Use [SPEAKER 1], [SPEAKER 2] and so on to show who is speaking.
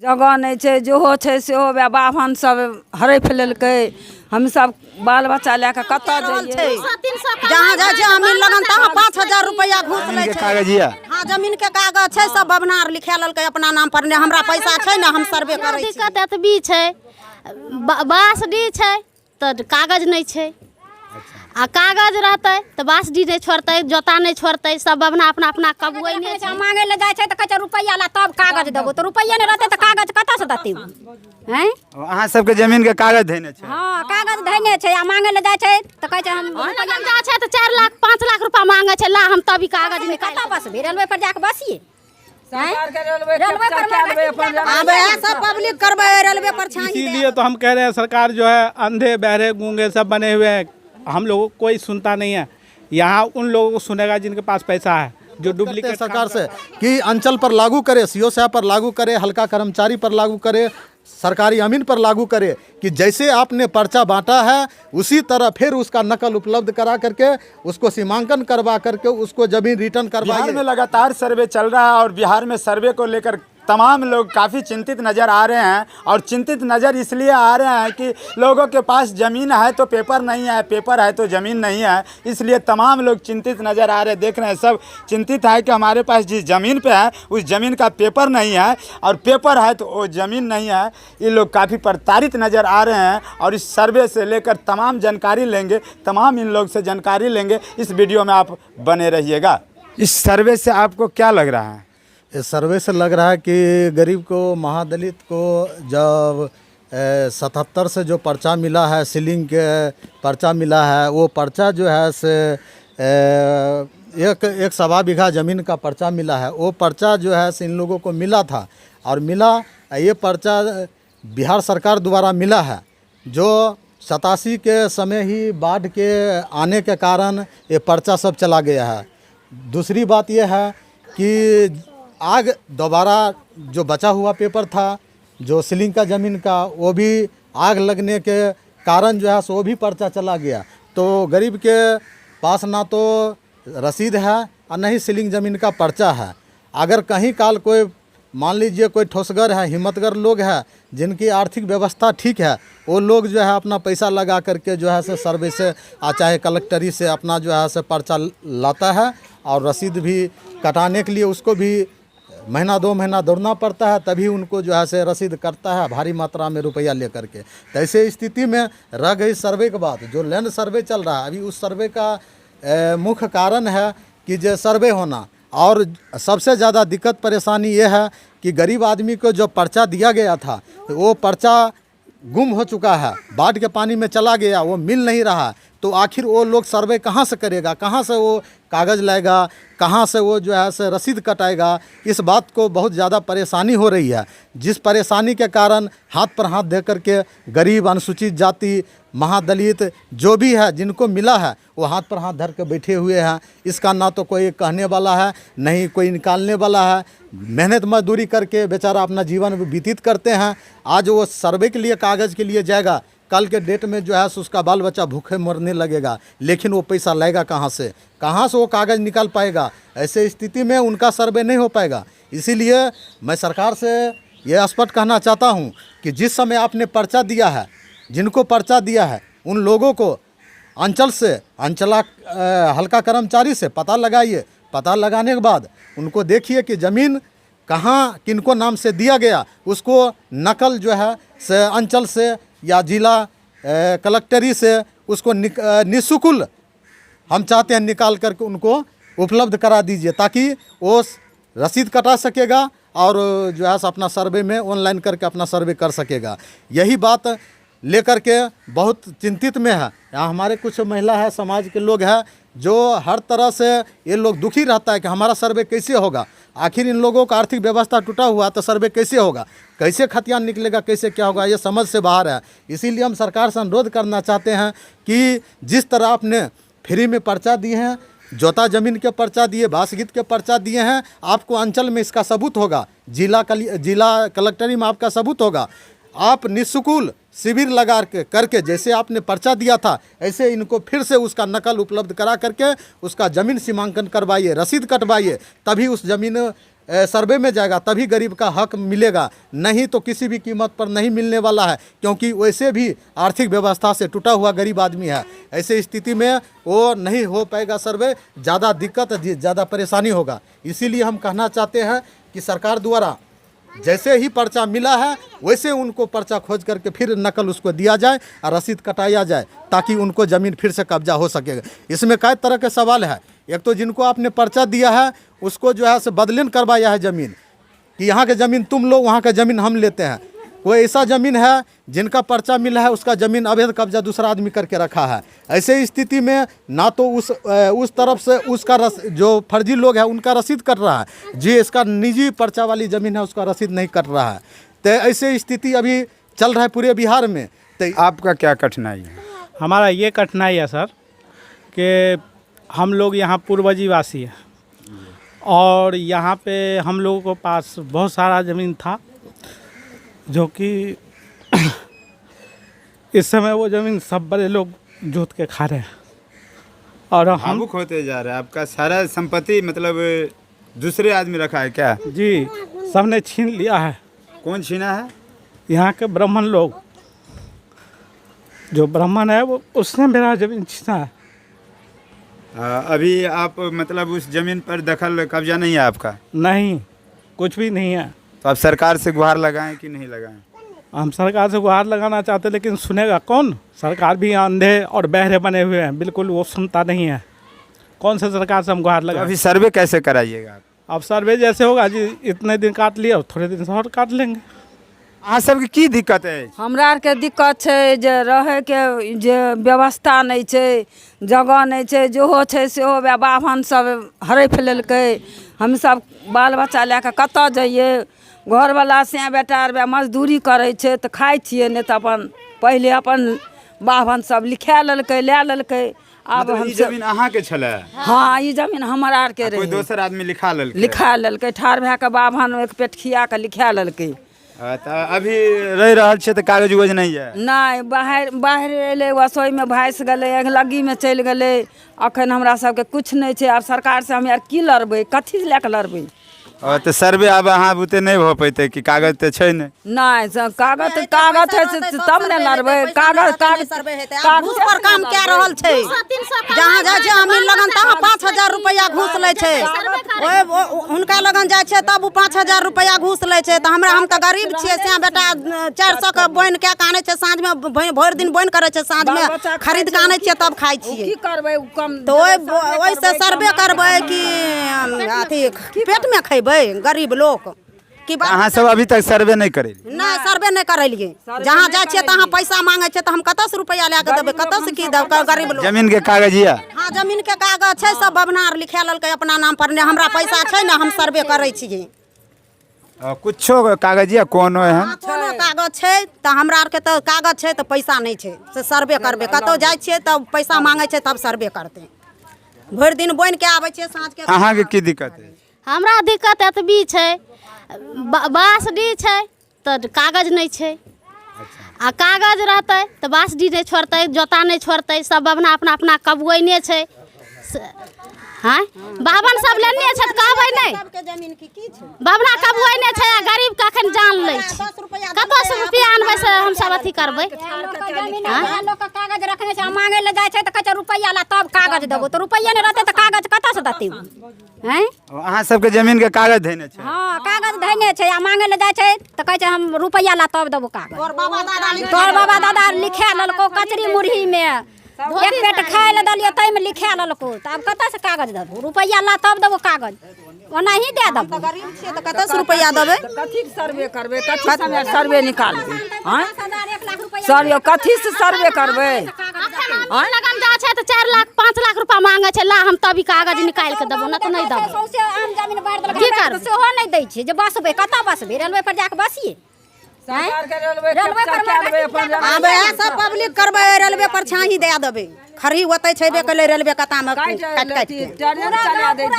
[SPEAKER 1] जगह नहीं छै, जेहो छै सेहो वएह बाभन सब हड़ैप लेलकै। हम सब बाल बच्चा लेके कतऽ जइयै?
[SPEAKER 2] जहाँ जाइ छै अमीन लगन तहाँ 5000 रुपया घूस लै छै।
[SPEAKER 3] कागजिया
[SPEAKER 2] हाँ, जमीन के कागज छै, सब बबनार लिखा लेलकै अपना नाम पर। ने हमरा पैसा छै ने हम सर्वे करै छी।
[SPEAKER 4] दिक्कत एतबी छै, बासडी छै तऽ कागज नहीं छै। आ कागज रहते तो बासडी नहीं छोड़ते, जोता नहीं छोड़ते, सब बबना अपना अपना कबुए नहीं छै।
[SPEAKER 2] मांगे ले जाय छै त कहै छै रुपैया ला तब कागज देबो। तो रुपैया नहीं रहते तो कागज कतऽ से देतै? हैं?
[SPEAKER 3] अहाँ सबके जमीन के कागज धैने छै?
[SPEAKER 2] हाँ, कागज धैने छै। आ मांगे ले जाय छै त कहै छै हम
[SPEAKER 4] रुपैया जा छै तो 4 लाख 5 लाख रुपया मांगे छै, ला हम तभी कागज निकाल।
[SPEAKER 2] कतऽ बस भी रेलवे पर जाके बसिए। सब पब्लिक करबे रेलवे पर छाई।
[SPEAKER 5] इसीलिए तो हम कह रहे हैं सरकार जो है अंधे बहरे गूंगे सब बने हुए हैं, हम लोगों को कोई सुनता नहीं है। यहाँ उन लोगों को सुनेगा जिनके पास पैसा है, जो डुप्लीकेट
[SPEAKER 6] सरकार से कि अंचल पर लागू करे, सीओ साहब पर लागू करे, हल्का कर्मचारी पर लागू करे, सरकारी अमीन पर लागू करे कि जैसे आपने पर्चा बांटा है उसी तरह फिर उसका नकल उपलब्ध करा करके उसको सीमांकन करवा करके उसको जमीन रिटर्न करवाइए।
[SPEAKER 3] बिहार में लगातार सर्वे चल रहा है और बिहार में सर्वे को लेकर तमाम लोग काफ़ी चिंतित नज़र आ रहे हैं। और चिंतित नज़र इसलिए आ रहे हैं कि लोगों के पास ज़मीन है तो पेपर नहीं है, पेपर है तो ज़मीन नहीं है, इसलिए तमाम लोग चिंतित नज़र आ रहे हैं। देख रहे हैं सब चिंतित है कि हमारे पास जिस ज़मीन पे है उस ज़मीन का पेपर नहीं है और पेपर है तो वो ज़मीन नहीं है। ये लोग काफ़ी प्रताड़ित नज़र आ रहे हैं और इस सर्वे से लेकर तमाम जानकारी लेंगे, तमाम इन लोग से जानकारी लेंगे। इस वीडियो में आप बने रहिएगा। इस सर्वे से आपको क्या लग रहा है?
[SPEAKER 6] इस सर्वे से लग रहा है कि गरीब को, महादलित को जब 77 से जो पर्चा मिला है, सीलिंग के पर्चा मिला है, वो पर्चा जो है से एक 1.25 बीघा ज़मीन का पर्चा मिला है। वो पर्चा जो है से इन लोगों को मिला था और मिला ये पर्चा बिहार सरकार द्वारा मिला है, जो 87 के समय ही बाढ़ के आने के कारण ये पर्चा सब चला गया है। दूसरी बात यह है कि आग दोबारा जो बचा हुआ पेपर था जो सीलिंग का ज़मीन का, वो भी आग लगने के कारण जो है सो वो भी पर्चा चला गया। तो गरीब के पास ना तो रसीद है और न ही सीलिंग ज़मीन का पर्चा है। अगर कहीं काल कोई मान लीजिए कोई ठोसगर है, हिम्मतगर लोग हैं जिनकी आर्थिक व्यवस्था ठीक है, वो लोग जो है अपना पैसा लगा करके जो है से सर्वे से चाहे कलेक्टरी से अपना जो है से पर्चा लाता है और रसीद भी कटाने के लिए उसको भी महीना 2 महीना दौड़ना पड़ता है, तभी उनको जो है से रसीद करता है भारी मात्रा में रुपया लेकर के। तो ऐसे स्थिति में रह गई सर्वे के बाद जो लैंड सर्वे चल रहा है अभी, उस सर्वे का मुख्य कारण है कि जो सर्वे होना। और सबसे ज़्यादा दिक्कत परेशानी ये है कि गरीब आदमी को जो पर्चा दिया गया था वो पर्चा गुम हो चुका है, बाढ़ के पानी में चला गया, वो मिल नहीं रहा। तो आखिर वो लोग सर्वे कहाँ से करेगा, कहाँ से वो कागज़ लाएगा, कहाँ से वो जो है से रसीद कटाएगा? इस बात को बहुत ज़्यादा परेशानी हो रही है, जिस परेशानी के कारण हाथ पर हाथ दे करके गरीब, अनुसूचित जाति, महादलित जो भी है जिनको मिला है वो हाथ पर हाथ धर के बैठे हुए हैं। इसका ना तो कोई कहने वाला है, नहीं कोई निकालने वाला है। मेहनत मजदूरी करके बेचारा अपना जीवन व्यतीत करते हैं। आज वो सर्वे के लिए कागज़ के लिए जाएगा, कल के डेट में जो है उसका बाल बच्चा भूखे मरने लगेगा, लेकिन वो पैसा लाएगा कहाँ से वो कागज़ निकाल पाएगा? ऐसे स्थिति में उनका सर्वे नहीं हो पाएगा। इसीलिए मैं सरकार से ये स्पष्ट कहना चाहता हूँ कि जिस समय आपने पर्चा दिया है, जिनको पर्चा दिया है उन लोगों को अंचल से, हल्का कर्मचारी से पता लगाइए। पता लगाने के बाद उनको देखिए कि ज़मीन कहाँ किनको नाम से दिया गया, उसको नकल जो है से अंचल से या जिला कलेक्टरी से उसको निःशुल्क हम चाहते हैं निकाल करके उनको उपलब्ध करा दीजिए, ताकि वो रसीद कटा सकेगा और जो है अपना सर्वे में ऑनलाइन करके अपना सर्वे कर सकेगा। यही बात लेकर के बहुत चिंतित में है। यहाँ हमारे कुछ महिला है, समाज के लोग हैं जो हर तरह से ये लोग दुखी रहता है कि हमारा सर्वे कैसे होगा। आखिर इन लोगों का आर्थिक व्यवस्था टूटा हुआ तो सर्वे कैसे होगा, कैसे खतियान निकलेगा, कैसे क्या होगा, ये समझ से बाहर है। इसीलिए हम सरकार से अनुरोध करना चाहते हैं कि जिस तरह आपने फ्री में पर्चा दिए हैं, जोता ज़मीन के पर्चा दिए, बासगीत के पर्चा दिए हैं, आपको अंचल में इसका सबूत होगा, जिला कलेक्टरी में आपका सबूत होगा। आप निःशुल्क शिविर लगा करके जैसे आपने पर्चा दिया था ऐसे इनको फिर से उसका नकल उपलब्ध करा करके उसका ज़मीन सीमांकन करवाइए, रसीद कटवाइए, तभी उस ज़मीन सर्वे में जाएगा तभी गरीब का हक मिलेगा, नहीं तो किसी भी कीमत पर नहीं मिलने वाला है, क्योंकि वैसे भी आर्थिक व्यवस्था से टूटा हुआ गरीब आदमी है। ऐसे स्थिति में वो नहीं हो पाएगा सर्वे, ज़्यादा दिक्कत, ज़्यादा परेशानी होगा। इसीलिए हम कहना चाहते हैं कि सरकार द्वारा जैसे ही पर्चा मिला है वैसे उनको पर्चा खोज करके फिर नकल उसको दिया जाए और रसीद कटाया जाए, ताकि उनको ज़मीन फिर से कब्जा हो सकेगा। इसमें कई तरह के सवाल है। एक तो जिनको आपने पर्चा दिया है उसको जो है से बदलीन करवाया है ज़मीन, कि यहाँ के ज़मीन तुम लो, वहाँ का ज़मीन हम लेते हैं। कोई ऐसा ज़मीन है जिनका पर्चा मिला है उसका ज़मीन अवैध कब्जा दूसरा आदमी करके रखा है। ऐसे स्थिति में ना तो उस तरफ से उसका जो फर्जी लोग हैं उनका रसीद कट रहा है, जी इसका निजी पर्चा वाली ज़मीन है उसका रसीद नहीं कट रहा है। तो ऐसे स्थिति अभी चल रहा है पूरे बिहार में। तो
[SPEAKER 3] आपका क्या कठिनाई है?
[SPEAKER 5] हमारा ये कठिनाई है सर कि हम लोग यहाँ पूर्वजीवासी हैं और यहाँ पे हम लोगों के पास बहुत सारा ज़मीन था, जो कि इस समय वो ज़मीन सब बड़े लोग जोत के खा रहे हैं और हम
[SPEAKER 3] भावुक होते जा रहे हैं। आपका सारा संपत्ति मतलब दूसरे आदमी रखा है क्या?
[SPEAKER 5] जी सबने छीन लिया है।
[SPEAKER 3] कौन छीना है?
[SPEAKER 5] यहाँ के ब्राह्मण लोग, जो ब्राह्मण है वो उसने मेरा ज़मीन छीना है।
[SPEAKER 3] अभी आप मतलब उस ज़मीन पर दखल कब्जा नहीं है आपका?
[SPEAKER 5] नहीं, कुछ भी नहीं है।
[SPEAKER 3] तो आप सरकार से गुहार लगाएं कि नहीं लगाएं?
[SPEAKER 5] हम सरकार से गुहार लगाना चाहते हैं, लेकिन सुनेगा कौन? सरकार भी अंधे और बहरे बने हुए हैं, बिल्कुल वो सुनता नहीं है। कौन से सरकार से हम गुहार
[SPEAKER 3] तो
[SPEAKER 5] लगाएं?
[SPEAKER 3] अभी सर्वे कैसे कराइएगा आप?
[SPEAKER 5] अब सर्वे जैसे होगा जी, इतने दिन काट लिया और थोड़े दिन से और काट लेंगे।
[SPEAKER 3] अहाँ सबके की दिक्कत है?
[SPEAKER 1] हमरा आरके दिक्कत छै जे रहैके जे व्यवस्था नहि छै, जगह नहि छै, जेहो छै सेहो वएह बाभन सब हड़पि लेलकै। हम सब बाल बच्चा लए कऽ कतऽ जइयै? घरवला से बेटा आर मजदूरी करै छै तऽ खाइ छियै, नहि तऽ अपन पहिले अपन बाभन सब लिखा लेलकै, लए लेलकै। आब
[SPEAKER 3] मतलब
[SPEAKER 1] हम
[SPEAKER 3] ई जमीन अहाँके छलै?
[SPEAKER 1] हाँ, ई जमीन हमर आरके
[SPEAKER 3] कोई
[SPEAKER 1] रहै।
[SPEAKER 3] दोसर आदमी लिखा लेलकै?
[SPEAKER 1] लिखा लेलकै, ठाढ़ भए कऽ बाभन एक पेट खिया कऽ लिखा लेलकै।
[SPEAKER 3] तो अभी रह रहल छै तऽ कागज उगज नहीं है?
[SPEAKER 1] नहीं, बाहर एलै, रसोईमे भासि गेलै, अगलग्गीमे चलि गेलै। अखन हमरा सबके कुछ नहीं छै। आब सरकार से हम यार की लड़बै, कथी लए कऽ लड़बै?
[SPEAKER 3] तो सर्वे अब अहाँ बुते नहीं हो पैते कि कागज तो छै नहीं?
[SPEAKER 1] नहीं, कागज है तब ने लड़बै।
[SPEAKER 2] घूस पर काम कए रहल छै। जहाँ जाइ छै अमीर लगन तहाँ 5,000 रुपया घूस लै छै। हुनका लगन जाइ छै तब 5,000 रुपया घूस लै छै। तऽ हम तऽ गरीब छियै, से बेटा 400 के बोनि कए कऽ आनै छै, साँझमे भरि दिन बोनि करै छै, साँझमे खरीद कऽ आनै छियै तब खाइ छियै।
[SPEAKER 1] की करबै?
[SPEAKER 2] तऽ ओहिसँ सर्वे करबै कि अथी पेटमे खयबै गरीब लोग? कि
[SPEAKER 3] अहाँ सब अभी तक सर्वे नहीं करे?
[SPEAKER 2] नहीं, सर्वे नहीं करेलिए। जहाँ जाइ छियै तहाँ पैसा मांगे छै तऽ हम कतऽ से रुपया लए कऽ देबै? कतऽ से की देबै गरीब लोग?
[SPEAKER 3] जमीन के कागज ये?
[SPEAKER 2] हाँ, जमीन के कागज छै, सब बबनार लिखा लेलकै अपना नाम पर। ने हमरा पैसा छै ने, हम सर्वे करै छियै।
[SPEAKER 3] कुछो कागज या कोनो है?
[SPEAKER 2] कोनो कागज छै तऽ हमरा आरके तऽ कागज छै तऽ पैसा नहीं छै से सर्वे करबै। कतौ जाइ छियै तब पैसा मांगे छै तब सर्वे करतै। भरि दिन बोनि के आबै छियै, साँझ के।
[SPEAKER 3] अहाँ के की दिक्कत है?
[SPEAKER 4] हमरा दिक्कत एतबी छै, बासडी छै तऽ कागज नहीं छै। आ कागज रहतै तऽ बासडी नहीं छोड़तै, जोता नहीं छोड़तै, सब अपना अपना अपना कबुएने छै। हाँ, बावन सब लेने छै तऽ कहबै नहीं? बाबना कबुएने छै, गरीब के अखन जान लै छै। कतऽ से रुपया आनबै से हम सब अथी करबै?
[SPEAKER 2] लोग कागज रखने छै, मांगे ले जाइ छै तऽ कहै छै रुपया ला तब कागज देबो। तऽ रुपया नहीं रहतै तऽ कागज कतऽ से देतै? हैं,
[SPEAKER 3] अहाँ सबके जमीन के कागज देने छै?
[SPEAKER 2] हाँ, कागज धैने छै। आ मांगे ले जाइ छै तऽ कहै छै हम रुपया ला तब देबो कागज। तोर बाबा दादा लिखा लेलको कचरी मुरही में, एक पेट खाय ले दलियो तै में लिखा लेलको। तऽ आब कतऽ से कागज देबो? रुपया ला तब देबो कागज, ओना ही दे देबो। गरीब छियै तऽ कतऽ से रुपया देबै?
[SPEAKER 1] कथी सर्वे करबै? कथी से सर्वे निकालबै? हाँ, सर्वे कथी से सर्वे करबै?
[SPEAKER 4] लगन जा छै तऽ 4 लाख 5 लाख रुपया मांगे छै, ला हम तभी कागज निकाल के देबो, ना तऽ नहीं देबो।
[SPEAKER 2] सौंसे आम जमीन बाढ़ि देलकै,
[SPEAKER 4] की करबै?
[SPEAKER 2] सेहो नहीं दै छै जे बसबै। कतऽ बसबै? रेलवे पर जाके बसिए।
[SPEAKER 1] रेलवे पर
[SPEAKER 2] आब इएह सब पब्लिक करबै, रेलवे पर छाही दे देबै। खरी होतै छेबे कलै रेलवे कतामे काटि काटि के।
[SPEAKER 1] ट्रेन चला दै छै।